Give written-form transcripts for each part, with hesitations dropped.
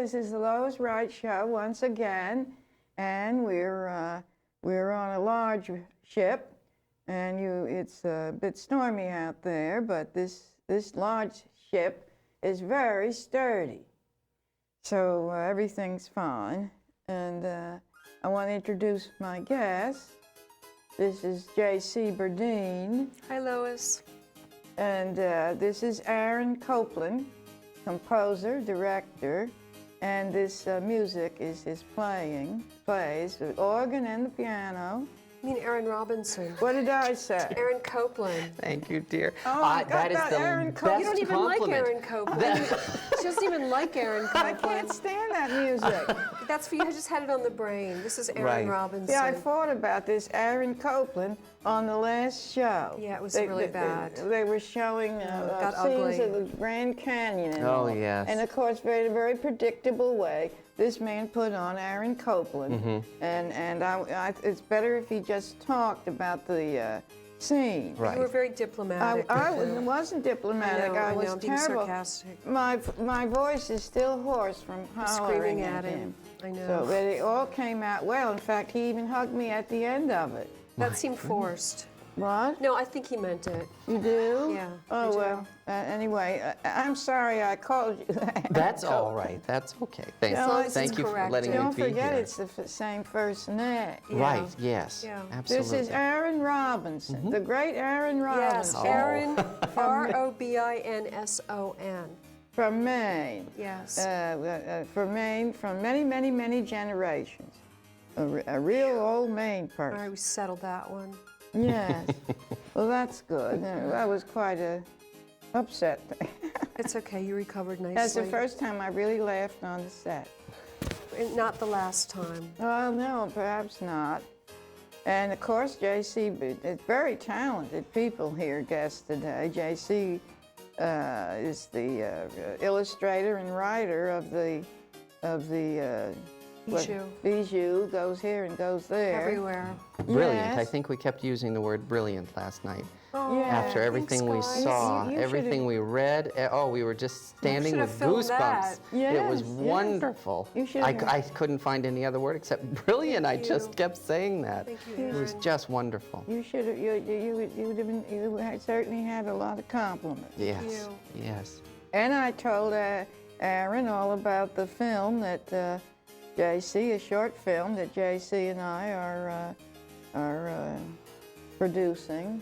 this is the Lois Wright Show once again, and we're on a large ship, and it's a bit stormy out there, but this large ship is very sturdy, so everything's fine. And I want to introduce my guest. This is J.C. Burdine. Hi, Lois. And this is Aaron Copland, composer, director, and this music is his plays the organ and the piano. You mean Aaron Robinson? What did I say? Aaron Copeland. Thank you, dear. Oh, my God, that is the Aaron best Copeland. You don't even compliment. like Aaron Copeland. She doesn't even like Aaron I Copeland. can't stand that music. That's for you. I just had it on the brain. This is Aaron Right. Robinson. Yeah, I thought about this Aaron Copeland on the last show. Yeah, it was really bad. They were showing got scenes ugly. of the Grand Canyon. And Oh, all. yes. And of course, in a very predictable way, this man put on Aaron Copland. Mm-hmm. And it's better if he just talked about the scene. Right. You were very diplomatic. I wasn't diplomatic. I know, was I'm being terrible. sarcastic. My voice is still hoarse from hollering Screaming at him. I know. So, but it all came out well. In fact, he even hugged me at the end of it. That seemed forced. What? No, I think he meant it. You do? Yeah, Oh, I do. well, anyway, I'm sorry I called you that. That's all right. That's okay. Thank, As long as thank it's you for correct. letting Don't me be forget here. it's the same first name. Yeah. Right, yes, Yeah. absolutely. This is Aaron Robinson, the great Aaron Yes, Robinson Aaron, R-O-B-I-N-S-O-N. from Maine. Yes. From Maine, from many, many, many generations. A real old Maine All right, person. we settled that one. Yes. Well, that's good. That was quite a upset thing. It's okay, you recovered nicely. That's the first time I really laughed on the set. Not the last time. Well, no, perhaps not. And of course, J.C., it's very talented people here, guests today. J.C. Is the illustrator and writer of the Bijou. Bijou, goes here and goes there. Everywhere. Brilliant. Yes. I think we kept using the word brilliant last night. Oh, Yeah. After everything we guys. saw, You everything we read, we were just standing should with have filmed goosebumps. that. It was Yes, yes. wonderful. You should I have. couldn't find any other word except brilliant. I Thank just you. kept saying that. Thank you, It was Aaron. just wonderful. You should have. You would have been. You had certainly had a lot of compliments. Yes, you. yes. And I told Aaron all about the film that J.C., a short film that J.C. and I are producing,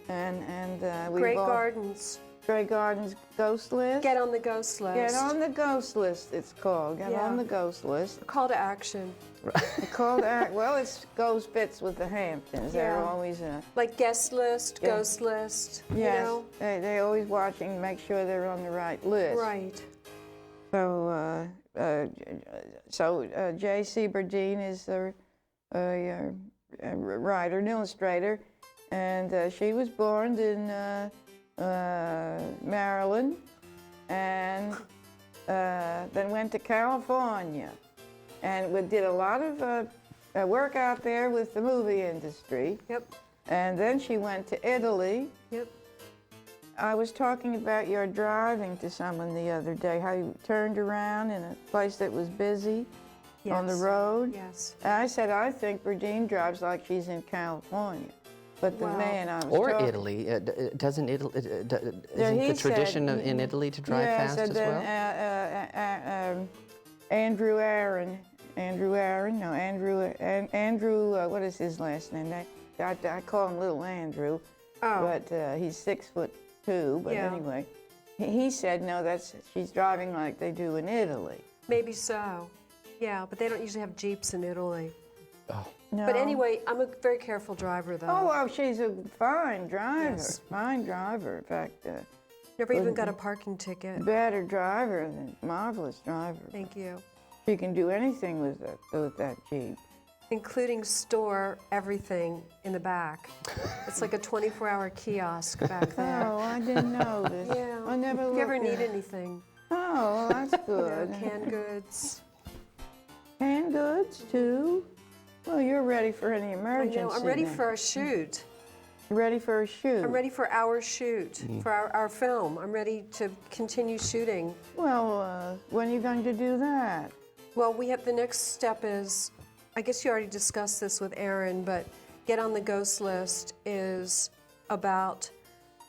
and we Great Gardens. Grey Gardens Ghost List. Get on the ghost list. Get on the ghost list. It's called. Get Yeah. on the ghost list. Call to action. It's called. Well, it goes bits with the Hamptons. They're Yeah. always. Like guest list, Yeah. ghost list. Yes. You know? They always watching to make sure they're on the right list. Right. So J.C. Burdine is a writer and illustrator, and she was born in Maryland, and then went to California, and we did a lot of work out there with the movie industry. Yep. And then she went to Italy. Yep. I was talking about your driving to someone the other day, how you turned around in a place that was busy on the Yes. road. Yes. And I said, I think Burdine drives like she's in California. But the Wow. man I was Or talking Italy. Doesn't Italy? Yeah, Isn't he the tradition said- in Italy to drive yes, fast and as then, well? Andrew Aaron, what is his last name? I call him Little Andrew, Oh. but he's 6'2", but Yeah. anyway. He said, no, she's driving like they do in Italy. Maybe so. Yeah, but they don't usually have Jeeps in Italy. No. But anyway, I'm a very careful driver, though. Oh, well, she's a fine driver. Yes. Fine driver. In fact, Never even got a parking ticket. better driver than marvelous driver. Thank you. She can do anything with that Jeep. Including store everything in the back. It's like a 24-hour kiosk back there. Oh, I didn't know this. Yeah. I never If looked you ever at need it. anything, Oh, well, that's you know, good. canned goods. Canned goods, too? Well, you're ready for any I emergency. know, I'm ready then. for a shoot. Ready for a shoot? I'm ready for our shoot, for our film. I'm ready to continue shooting. Well, when are you going to do that? Well, the next step is, I guess you already discussed this with Aaron, but Get on the Ghost List is about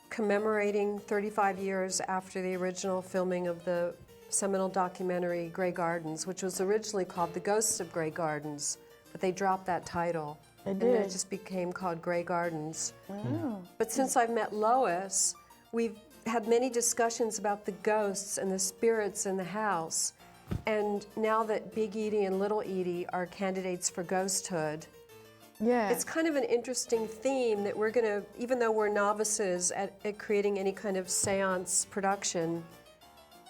commemorating 35 years after the original filming of the seminal documentary Grey Gardens, which was originally called The Ghosts of Grey Gardens, but they dropped that title. They And then did. it just became called Grey Gardens. Oh. But since I've met Lois, we've had many discussions about the ghosts and the spirits in the house. And now that Big Edie and Little Edie are candidates for ghosthood, Yeah. it's kind of an interesting theme that we're going to, even though we're novices at creating any kind of seance production,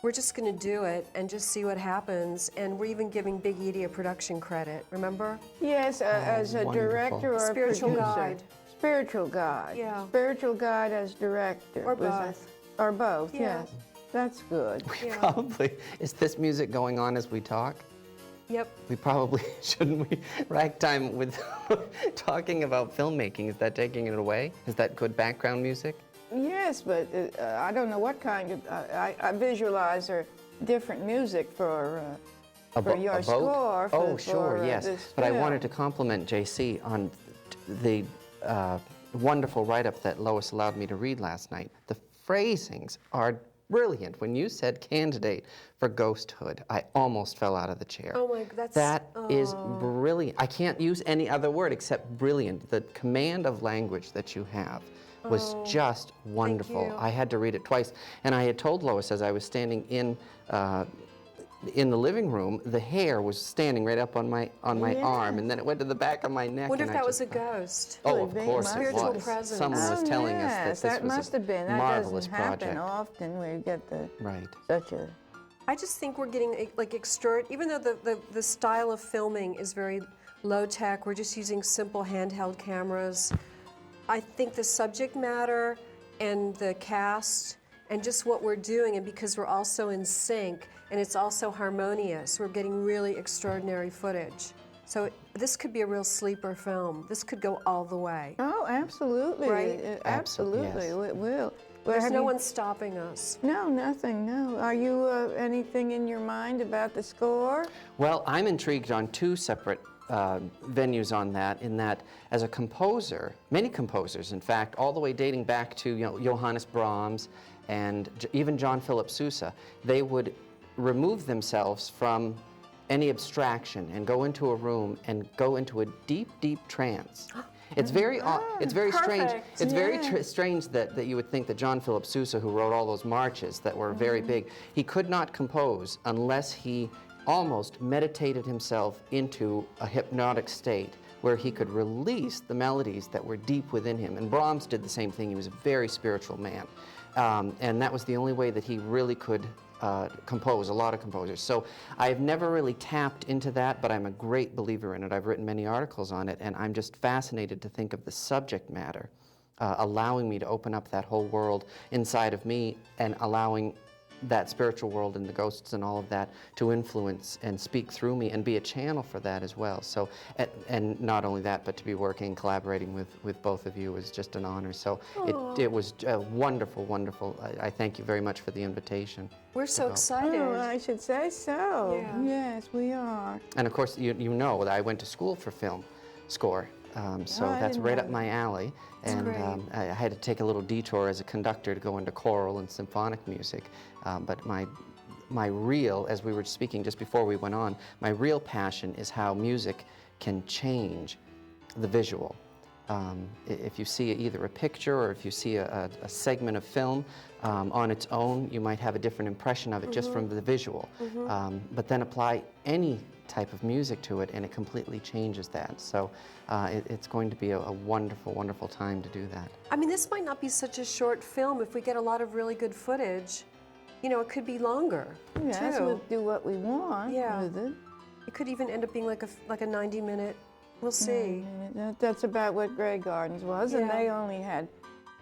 we're just going to do it and just see what happens. And we're even giving Big Edie a production credit, remember? Yes, as a wonderful. director or a Spiritual producer. guide. Spiritual guide. Yeah. Spiritual guide as director. Or Was that- both. Or both, Yeah. yes. That's good. Yeah. Probably. Is this music going on as we talk? Yep. We probably, shouldn't we, ragtime with talking about filmmaking? Is that taking it away? Is that good background music? Yes, but I don't know what kind of, I visualize different music for your boat? score. Oh, sure, yes. this But I film. wanted to compliment JC on the wonderful write-up that Lois allowed me to read last night. The phrasings are brilliant. When you said candidate for ghosthood, I almost fell out of the chair. Oh my, That is brilliant. I can't use any other word except brilliant. The command of language that you have was just wonderful. you. I had to read it twice. And I had told Lois as I was standing in the living room, the hair was standing right up on my arm, and then it went to the back of my neck. Wonder and if I that was just- a ghost. Oh, Really of big course it Spiritual was. presence. Someone was telling us that yes, this that was must a have been. That marvelous doesn't happen project. often where you get Right. such a. I just think we're getting like even though the style of filming is very low tech, we're just using simple handheld cameras. I think the subject matter and the cast and just what we're doing, and because we're also in sync and it's also harmonious, we're getting really extraordinary footage. So this could be a real sleeper film. This could go all the way. Oh, absolutely. Right? Absolutely, Yes. it will. Well, There's have no you- one stopping us. No, nothing, no. Are you anything in your mind about the score? Well, I'm intrigued on two separate venues on that, in that as a composer, many composers, in fact, all the way dating back to Johannes Brahms and even John Philip Sousa, they would remove themselves from any abstraction and go into a room and go into a deep, deep trance. It's very, it's very strange. perfect. It's very Yeah. strange that you would think that John Philip Sousa, who wrote all those marches that were very big, he could not compose unless he almost meditated himself into a hypnotic state where he could release the melodies that were deep within him. And Brahms did the same thing. He was a very spiritual man. And that was the only way that he really could compose, a lot of composers. So I've never really tapped into that, but I'm a great believer in it. I've written many articles on it, and I'm just fascinated to think of the subject matter, allowing me to open up that whole world inside of me and allowing that spiritual world and the ghosts and all of that to influence and speak through me and be a channel for that as well. So, and not only that, but to be working, collaborating with both of you is just an honor. So it was wonderful, wonderful. I thank you very much for the invitation. We're so go. excited. Oh, I should say so. Yeah. Yes, we are. And of course, you know that I went to school for film score. So I that's didn't right know up my alley. And great. I had to take a little detour as a conductor to go into choral and symphonic music. But my real, as we were speaking just before we went on, my real passion is how music can change the visual. If you see either a picture or if you see a segment of film on its own, you might have a different impression of it just from the visual. But then apply any type of music to it and it completely changes that. So it's going to be a wonderful, wonderful time to do that. I mean, this might not be such a short film if we get a lot of really good footage. You know, it could be longer, Yes, too. we'll do what we want Yeah. with it. It could even end up being like a 90-minute. We'll see. That's about what Grey Gardens was, and Yeah. they only had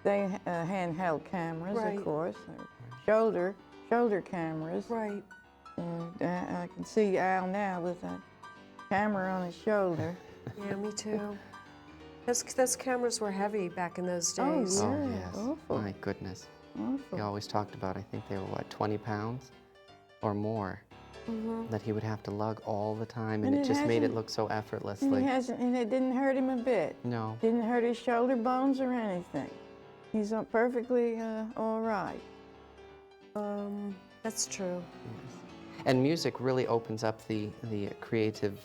handheld cameras, Right. of course, or shoulder cameras. Right. I can see Al now with that camera on his shoulder. Yeah, me too. Those cameras were heavy back in those days. Yeah, Oh, yes. awful. My goodness. Awful. He always talked about, I think they were, what, 20 pounds or more that he would have to lug all the time, and And it it just made it hasn't- look so And effortlessly. and it didn't hurt him a bit. No. Didn't hurt his shoulder bones or anything. He's perfectly all right. That's true. And music really opens up the creative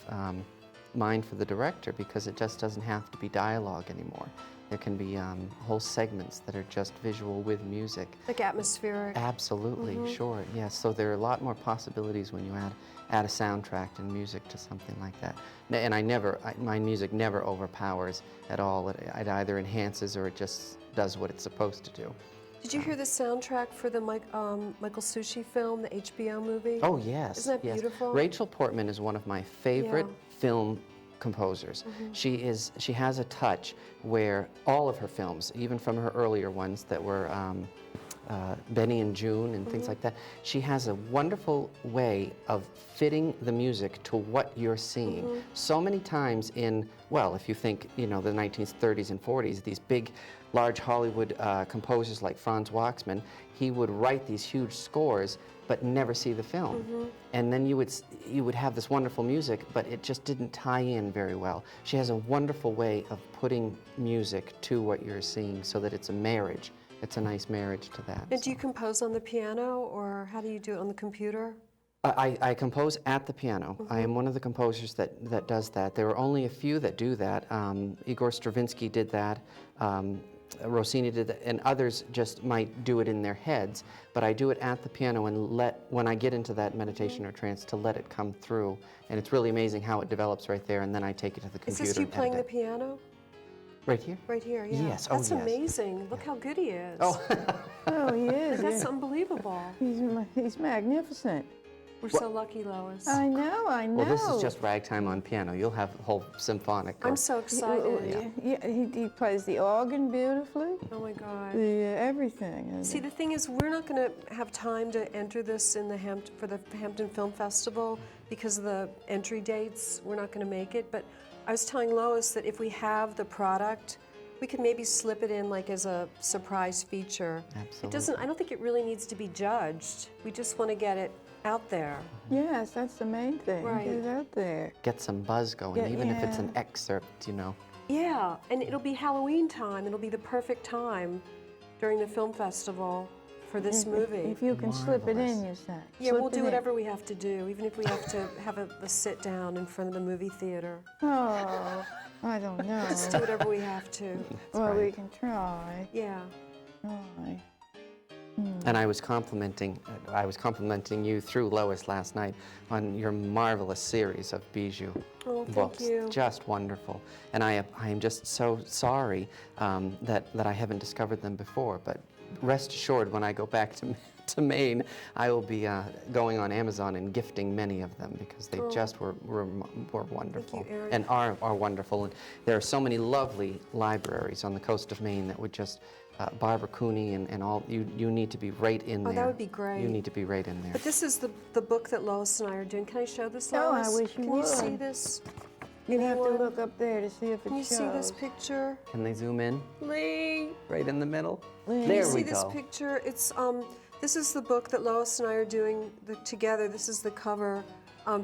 mind for the director, because it just doesn't have to be dialogue anymore. There can be whole segments that are just visual with music. Like atmospheric. Absolutely, sure, yes. So there are a lot more possibilities when you add a soundtrack and music to something like that. And my music never overpowers at all. It either enhances or it just does what it's supposed to do. Did you hear the soundtrack for the Michael Sushi film, the HBO movie? Oh, yes. Isn't that yes. beautiful? Rachel Portman is one of my favorite film composers. She has a touch where all of her films, even from her earlier ones that were Benny and June and things like that, she has a wonderful way of fitting the music to what you're seeing. So many times in, well, if you think, the 1930s and 40s, these big, large Hollywood composers like Franz Waxman, he would write these huge scores but never see the film. And then you would have this wonderful music, but it just didn't tie in very well. She has a wonderful way of putting music to what you're seeing so that it's a marriage. It's a nice marriage to that. And do you compose on the piano, or how do you do it on the computer? I compose at the piano. I am one of the composers that does that. There are only a few that do that. Igor Stravinsky did that. Rossini did that, and others just might do it in their heads, but I do it at the piano and when I get into that meditation or trance, to let it come through. And it's really amazing how it develops right there, and then I take it to the computer. Is this you and playing the edit it. piano? Right here? Right here, yeah. Yes, oh, That's yes. amazing. Look how good he is. Oh, Oh, he is. That's unbelievable. He's magnificent. We're so lucky, Lois. I know. well, this is just ragtime on piano. You'll have a whole symphonic. I'm so excited. Yeah, he plays the organ beautifully. Oh my God. Everything. See, the thing is, we're not going to have time to enter this in for the Hampton Film Festival because of the entry dates. We're not going to make it. But I was telling Lois that if we have the product, we could maybe slip it in like as a surprise feature. Absolutely. I don't think it really needs to be judged. We just want to get it out there. Yes, that's the main thing. Right. Get it out there. Get some buzz going, even if it's an excerpt, Yeah, and it'll be Halloween time. It'll be the perfect time during the film festival for this movie. If you can slip it in, you say. Yeah, Slip we'll it do in. whatever we have to do, even if we have to have a sit down in front of the movie theater. Oh, I don't know. Just do whatever we have to. Well, we can try. Yeah. Try. And I was complimenting you through Lois last night on your marvelous series of Bijou Oh, thank books. you. Just wonderful. And I am just so sorry that I haven't discovered them before. But rest assured, when I go back to Maine, I will be going on Amazon and gifting many of them, because they just were wonderful. Thank you, Erin. And are wonderful. And there are so many lovely libraries on the coast of Maine that would just Barbara Cooney and all, you need to be right in there. Oh, that would be great. You need to be right in there. But this is the book that Lois and I are doing. Can I show this, Oh, Lois? I wish you Can you see would. this? You'd have to Anyone? look up there to see if it Can you shows. see this picture? Can they zoom in? Lee. Right in the middle? Can There Can you we see this go. picture? It's this is the book that Lois and I are doing together. This is the cover.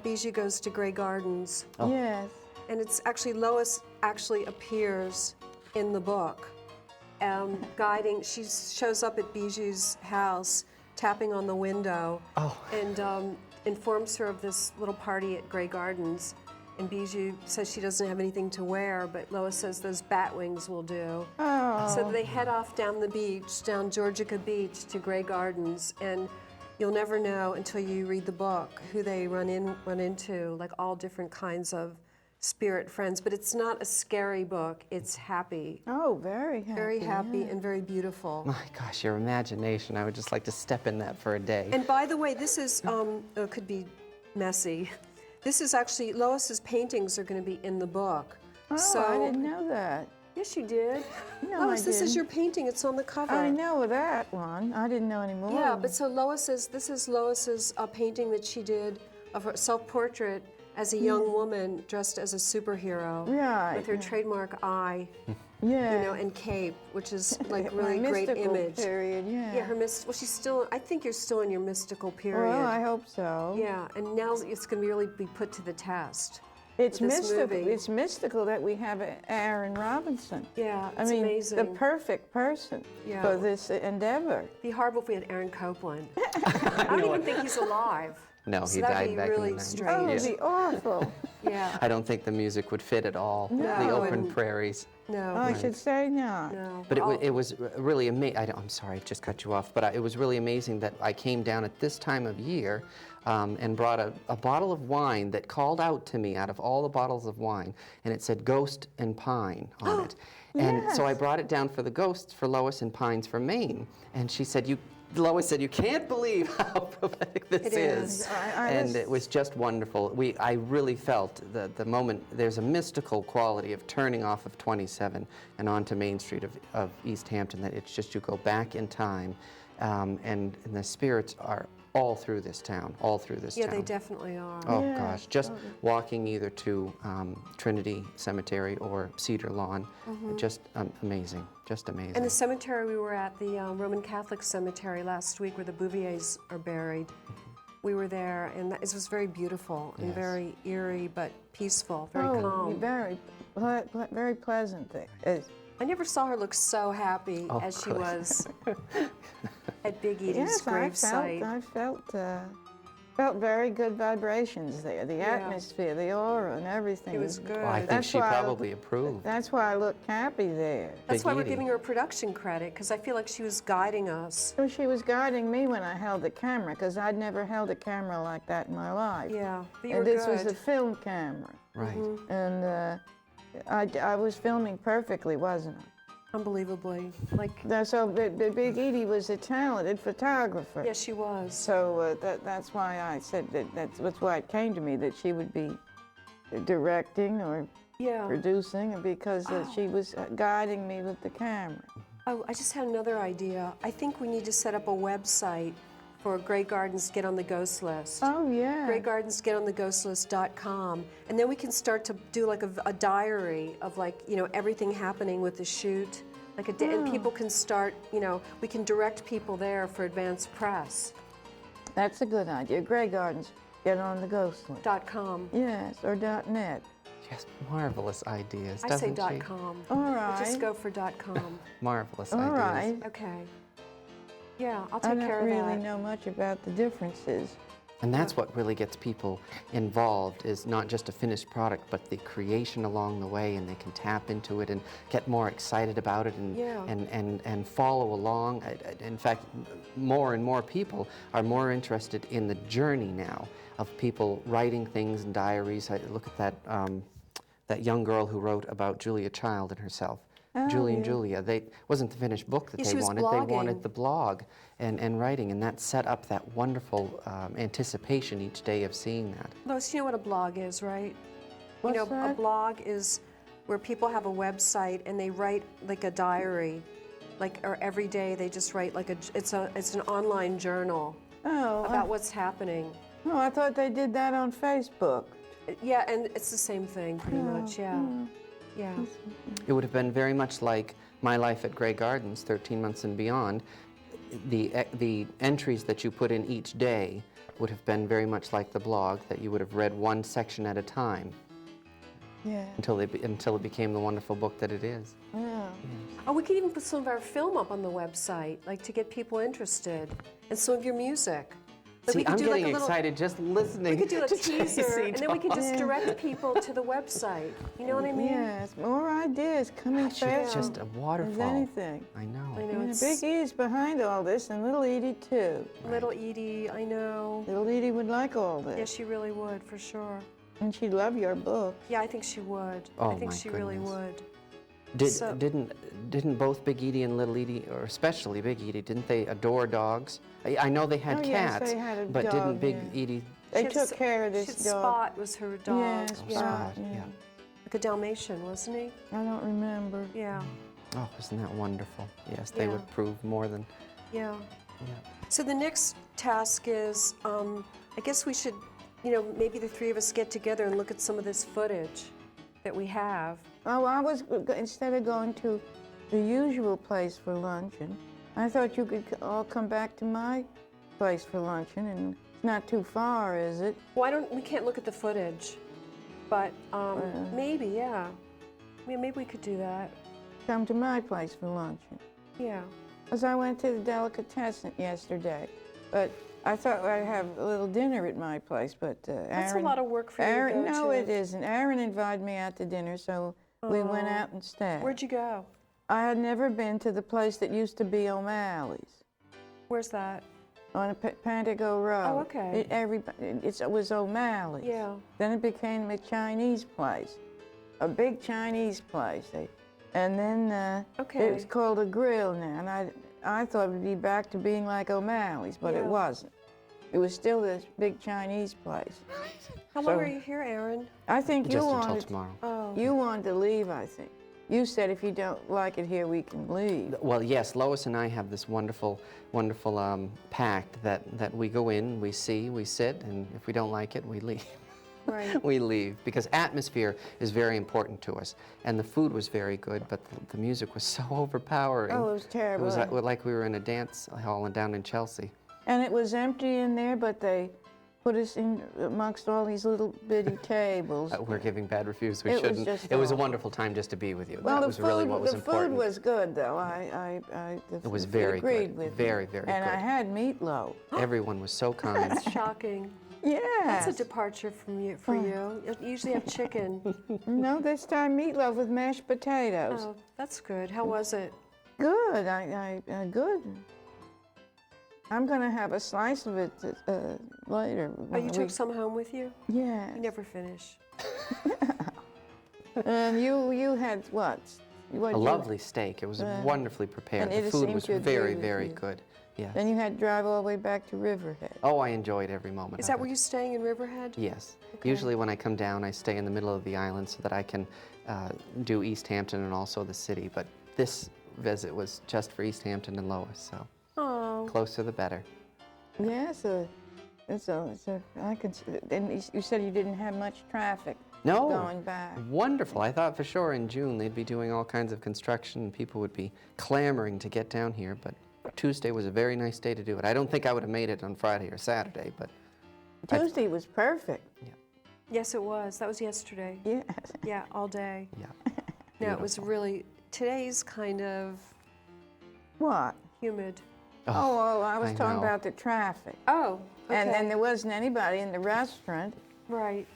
Bijou Goes to Grey Gardens, Oh. Yes. and it's actually Lois actually appears in the book, guiding. She shows up at Bijou's house, tapping on the window, and informs her of this little party at Grey Gardens. And Bijou says she doesn't have anything to wear, but Lois says those bat wings will do. Oh. So they head off down the beach, down Georgica Beach to Grey Gardens, and you'll never know until you read the book who they run into, like all different kinds of spirit friends. But it's not a scary book, it's happy. Oh, very happy. Very happy yeah. and very beautiful. My gosh, your imagination. I would just like to step in that for a day. And by the way, this is, it could be messy. This is actually, Lois's paintings are going to be in the book. Oh, so, I didn't know that. Yes, you did. No, Lois, I this is didn't. your painting. It's on the cover. I know that one. I didn't know any more. Yeah, but so this is Lois's painting that she did of her self-portrait as a young woman dressed as a superhero Right, with her yeah. trademark eye, Yeah. you know, and cape, which is like My really great mystical image. period, yeah. Yeah, well, she's still, I think you're still in your mystical period. Well, I hope so. Yeah, and now it's going to really be put to the test. It's with this mystical. movie. It's mystical that we have Aaron Robinson. Yeah, I it's mean, amazing. the perfect person Yeah. for this endeavor. It'd be horrible if we had Aaron Copeland. I don't even think he's alive. No, So he that'd died be back really in the 90s. Oh, it would strange. be awful. Yeah. I don't think the music would fit at all. No. The No, open and- prairies. No. I should say not. No. But Well, it was really amazing. I'm sorry, I just cut you off. But it was really amazing that I came down at this time of year and brought a bottle of wine that called out to me out of all the bottles of wine, and it said Ghost and Pine on it. And so I Yes. brought it down for the ghosts for Lois and Pines for Maine. And she said, Lois said, "You can't believe how prophetic this It is." is. And it was just wonderful. I really felt the moment, there's a mystical quality of turning off of 27 and onto Main Street of East Hampton, that it's just you go back in time, and the spirits are all through this town, Yeah, town. they definitely are. Oh Yeah, gosh, just walking either to Trinity Cemetery or Cedar Lawn, just amazing, just amazing. And the cemetery we were at, the Roman Catholic cemetery last week where the Bouviers are buried, we were there, and it was very beautiful and Yes. very eerie but peaceful, very Oh, calm. very pleasant thing. I never saw her look so happy Oh, as she good. was at Big Edie's Yes, gravesite. I felt very good vibrations there. The Yeah. atmosphere, the aura, and everything. It was good. Well, I think That's she why I- probably approved. That's why I look happy there. That's Big why we're Edie. giving her production credit, because I feel like she was guiding us. So she was guiding me when I held the camera, because I'd never held a camera like that in my life. Yeah, but you And were this was good. a film camera, Right. and I was filming perfectly, wasn't I? Unbelievably. Like, So Big Edie was a talented photographer. yes, she was. So that's why I said that's why it came to me that she would be directing or Yeah. producing, because she was guiding me with the camera. Oh, I just had another idea. I think we need to set up a website for Grey Gardens Get on the Ghost List. Oh yeah. GreyGardensGetOnTheGhostList.com, and then we can start to do like a diary of, like, you know, everything happening with the shoot, like a day, and people can start, you know, we can direct people there for advanced press. That's a good idea. Grey Gardens, get on the ghost list. .com. Yes, or .net. Just marvelous ideas, I say doesn't she? .com. All We'll right. just go for .com. Marvelous All ideas. right. Okay. Yeah, I'll I take care don't of really that. know much about the differences. And that's what really gets people involved, is not just a finished product, but the creation along the way, and they can tap into it and get more excited about it and Yeah. and follow along. In fact, more and more people are more interested in the journey now of people writing things in diaries. I look at that young girl who wrote about Julia Child and herself. Julie and Julia. They wasn't the finished book that Yeah, they she was wanted. They blogging. wanted the blog and writing, and that set up that wonderful anticipation each day of seeing that. Lois, you know what a blog is, right? What's you know, a that? blog is where people have a website and they write like a diary, like, or every day they just write like it's an online journal Oh, about what's happening. I thought they did that on Facebook. Yeah, and it's the same thing pretty much. Yeah, yeah. It would have been very much like my life at Grey Gardens, 13 months and beyond. The entries that you put in each day would have been very much like the blog, that you would have read one section at a time Yeah. until it became the wonderful book that it is. Yeah. Oh, we could even put some of our film up on the website, like to get people interested, and some of your music. Like See, we could I'm do getting like a little, excited just listening. we could do a to teaser, Tracy and then we could just talk. direct people to the website. You know what I mean? Yes, more ideas coming It's fast just a as waterfall. anything. I know. I know. And It's Big E's behind all this, and Little Edie too. Little Edie, I know. Little Edie would like all Yeah, this, she really would, for sure. and she'd love your book. Yeah, I think she would. Oh, I think my she really goodness. would. So- Didn't both Big Edie and Little Edie, or especially Big Edie, didn't they adore dogs? I know they had Oh, yes, cats, they had a but dog, didn't Big yeah. Edie? They She had took S- care of she this had dog. Spot was her dog. Yes, yeah. Spot, yeah. yeah. Like a Dalmatian, wasn't he? I don't remember. Yeah, Oh, isn't that wonderful? Yes, they Yeah. would prove more than. yeah. Yeah. So the next task is, I guess we should you know, maybe the three of us get together and look at some of this footage that we have. Oh, I was, instead of going to the usual place for luncheon, I thought you could all come back to my place for luncheon, and it's not too far, is it? We can't look at the footage, but maybe, yeah. I mean, maybe we could do that. Come to my place for luncheon. Yeah. Because I went to the delicatessen yesterday, but I thought I'd have a little dinner at my place, but Aaron... That's a lot of work for you to go No, to. it isn't. Aaron invited me out to dinner, so we went out instead. Where'd you go? I had never been to the place that used to be O'Malley's Where's that? on Pantago Road. Oh, okay. It was O'Malley's. Yeah. Then it became a Chinese place, a big Chinese place. And then Okay. it was called a grill now, and I thought it would be back to being like O'Malley's, but it Yeah. wasn't. It was still this big Chinese place. How long So- are you here, Aaron? I think you Just until wanted tomorrow. Oh. you wanted to leave. I think you said if you don't like it here, we can leave. Well, yes, Lois and I have this wonderful, wonderful pact that we go in, we see, we sit, and if we don't like it, we leave. Right. We leave, because atmosphere is very important to us. And the food was very good, but the music was so overpowering. Oh, it was terrible. It was like we were in a dance hall down in Chelsea. And it was empty in there, but they put us in amongst all these little bitty tables. We're giving bad reviews. We It was shouldn't. just It was a awful. wonderful time just to be with you. Well, That the was food, really what was the important. food was good, though. It was the food very agreed good. with Very, me. very and good. I had meatloaf. Everyone was so kind. That's shocking. Yes. That's a departure from you, for you. You usually have chicken. No, this time meatloaf with mashed potatoes. Oh, that's good. How was it? Good. Good. I'm going to have a slice of it later. Oh, you took some home with you? Yeah. You never finish. And you had what? A lovely steak. It was wonderfully prepared. and The it food seemed was to agree very, with very you. good. Yes. Then you had to drive all the way back to Riverhead. Oh, I enjoyed every moment. Is of that it. where you're staying in Riverhead? Yes. Okay. Usually when I come down, I stay in the middle of the island so that I can do East Hampton and also the city. But this visit was just for East Hampton and Lois, so Oh. closer the better. Yes, I can. And you said you didn't have much traffic No. going back. Wonderful. I thought for sure in June they'd be doing all kinds of construction and people would be clamoring to get down here, but Tuesday was a very nice day to do it. I don't think I would have made it on Friday or Saturday, but Tuesday was perfect. Yes, it was. That was yesterday. Yes. Yeah, all day. yeah. No, it was really, today's kind of What? humid. Oh, well, I was I talking know. about the traffic. Oh, okay. And there wasn't anybody in the restaurant. Right.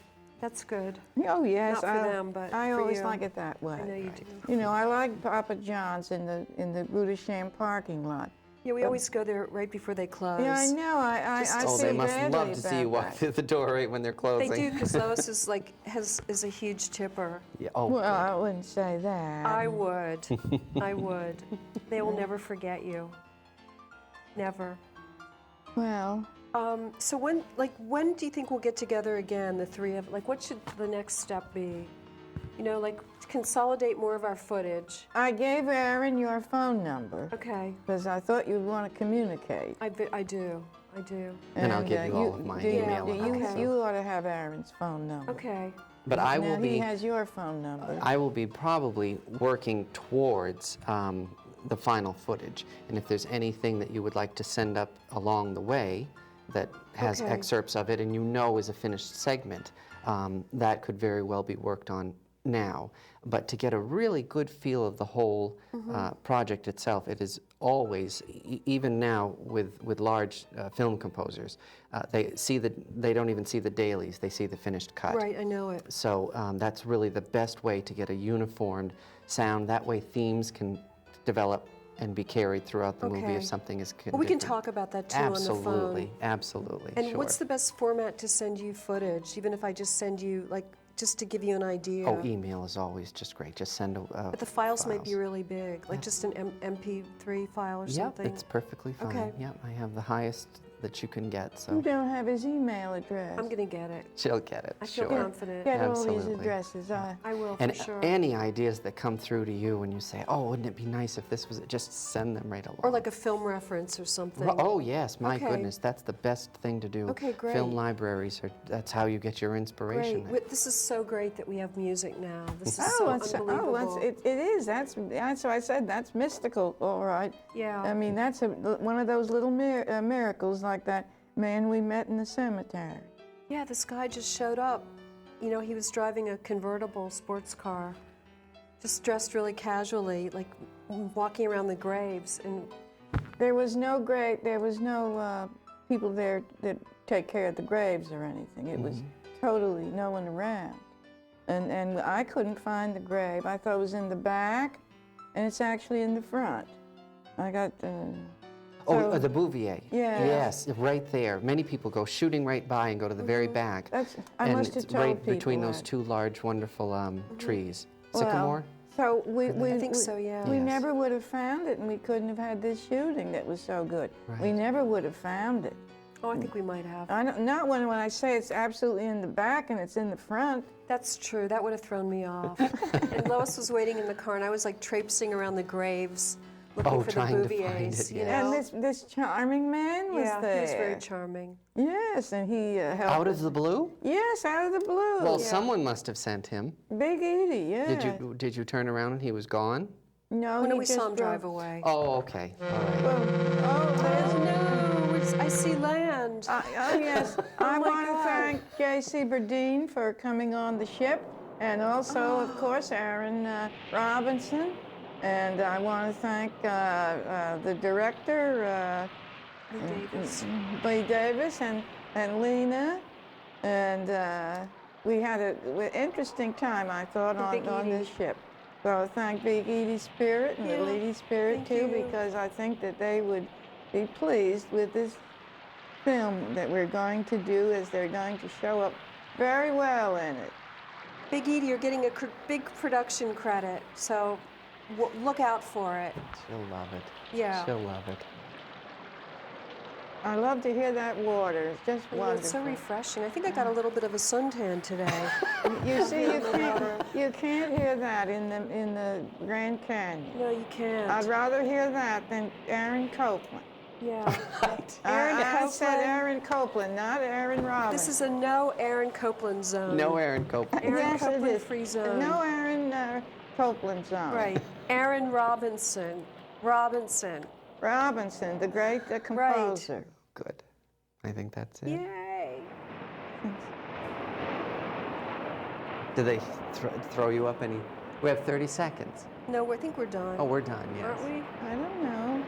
That's good. Oh, yes. Not for them, but I for always you. like it that way. I know you do. You know, I like Papa John's in the Rudesham parking lot. Yeah, we always go there right before they close. Yeah, I know. I Just- Oh, feel they must badly love to see you about walk that. through the door right when they're closing. They do, because Lois is like, is a huge tipper. Yeah. Oh, Well, good. I wouldn't say that. I would. I would. They will never forget you. Never. Well, So when do you think we'll get together again, the three of, like, what should the next step be? You know, like, consolidate more of our footage. I gave Aaron your phone number Okay. because I thought you'd want to communicate. I do. And I'll give you all of my email and You, okay. you ought to have Aaron's phone number. Okay. But I Now will he be. has your phone number. I will be probably working towards the final footage. And if there's anything that you would like to send up along the way that has Okay. excerpts of it and you know is a finished segment, that could very well be worked on now. But to get a really good feel of the whole project itself, it is always, even now with large film composers, they don't even see the dailies, they see the finished cut. Right, I know it. So that's really the best way to get a uniformed sound. That way themes can develop and be carried throughout the movie Okay. if something is Well, we can different. talk about that too Absolutely, on the phone. absolutely, And sure. what's the best format to send you footage, even if I just send you, like, just to give you an idea? Oh, email is always just great. Just send But the files might be really big, like just an MP3 file or Yeah, something. it's perfectly fine. Okay. Yeah, I have the highest that you can get. You So don't have his email address. I'm going to get it. she'll get it. I feel Sure. confident. Get all these Absolutely. addresses. I will, And for sure. any ideas that come through to you when you say, "Oh, wouldn't it be nice if this was it?" Just send them right along. Or like a film reference or something. Oh yes, my Okay. goodness, that's the best thing to do. Okay, great. Film libraries that's how you get your inspiration. Great. This is so great that we have music now. This is Oh, so unbelievable. it is. That's why I said that's mystical, all right. Yeah. I mean, that's one of those little miracles like that man we met in the cemetery. Yeah, this guy just showed up. You know, he was driving a convertible sports car, just dressed really casually, like walking around the graves. And There was no people there that take care of the graves or anything. It was totally no one around. And I couldn't find the grave. I thought it was in the back, and it's actually in the front. I got... The Bouvier. Yeah. Yes, right there. Many people go shooting right by and go to the very back. I and must have it's told right people between those that. two large, wonderful trees. Well, Sycamore? So we I think so, yeah. We Yes. never would have found it, and we couldn't have had this shooting that was so good. We Right. never would have found it. oh, I think we might have. Not when I say it's absolutely in the back and it's in the front. That's true. That would have thrown me off. And Lois was waiting in the car, and I was like traipsing around the graves, looking for the trying to find Bouviers. it, You yes. know? And this charming man was yeah, there. he was very charming. Yes, and he helped. Out of the blue? Yes, out of the blue. Well, someone must have sent him. Big Edie, yeah. Did you turn around and he was gone? No, Oh, no, he we just saw him drove- drive away. Oh, okay. All right. Well, Oh, no, I see land. oh yes. I my want to God. thank J.C. Burdine for coming on the ship, and also, of course, Aaron Robinson. And I want to thank the director, Lee Davis. Lee Davis, and Lena. And we had an interesting time, I thought, Big on this Edie. ship. So thank Big Edie Spirit and Yeah, the Lady Spirit, thank too, you. because I think that they would be pleased with this film that we're going to do, as they're going to show up very well in it. Big Edie, you're getting a big production credit, so look out for it. She'll love it. Yeah. She'll love it. I love to hear that water. It's just You know, wonderful. it's so refreshing. I think I got a little bit of a suntan today. You see, you can't hear that in the Grand Canyon. No, you can't. I'd rather hear that than Aaron Copland. Yeah. I said Aaron Copland, not Aaron Robinson. This is a no Aaron Copeland zone. No Aaron Copeland. Aaron Yes, it Copeland is. free zone. No Aaron Copeland zone. Right. Aaron Robinson. Robinson. Robinson, the great composer. Good. I think that's it. Yay. Do they throw you up any? We have 30 seconds. No, I think we're done. Oh, we're done, yes. Aren't we? I don't know.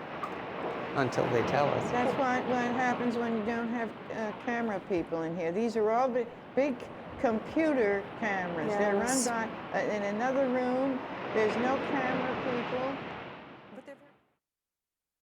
Until they tell us. That's what happens when you don't have camera people in here. These are all big computer cameras. They're run Yes. by, in another room. There's no camera people.